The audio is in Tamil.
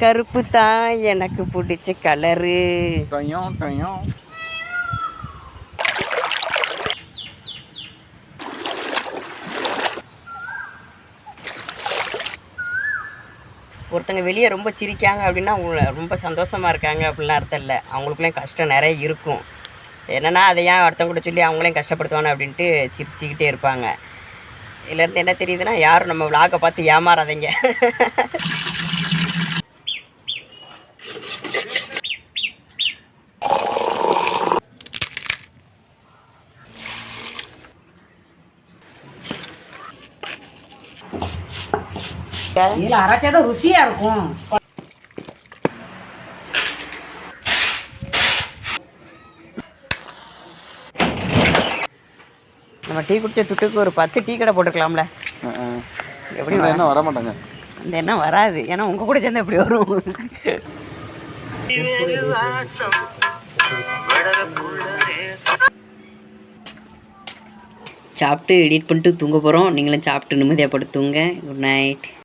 கருப்பு தான் எனக்கு பிடிச்ச கலரு. ஒருத்தங்க வெளியே ரொம்ப சிரிக்காங்க அப்படின்னா அவங்க ரொம்ப சந்தோஷமாக இருக்காங்க அப்படின்லாம் அர்த்தம் இல்லை. அவங்களுக்குள்ளேயும் கஷ்டம் நிறைய இருக்கும். என்னென்னா அதை ஏன் அடுத்தவங்க கூட சொல்லி அவங்களையும் கஷ்டப்படுத்துவானு அப்படின்ட்டு சிரிச்சுக்கிட்டே இருப்பாங்க. இதுலேருந்து என்ன தெரியுதுன்னா, யாரும் நம்ம விளாகை பார்த்து ஏமாறாதீங்க. இதில் அரைச்சாதான் ருசியாக இருக்கும். நம்ம டீ குடிச்ச துட்டுக்கு ஒரு 10 டீ கடை போட்டுக்கலாம்ல. எப்படி என்ன வர மாட்டாங்க, அந்த எண்ணம் வராது. ஏன்னா உங்கள் கூட சேர்ந்து எப்படி வரும். சாப்பிட்டு எடிட் பண்ணிட்டு தூங்க போகிறோம். நீங்களும் சாப்பிட்டு நிம்மதியாக படுத்துங்க. Good night.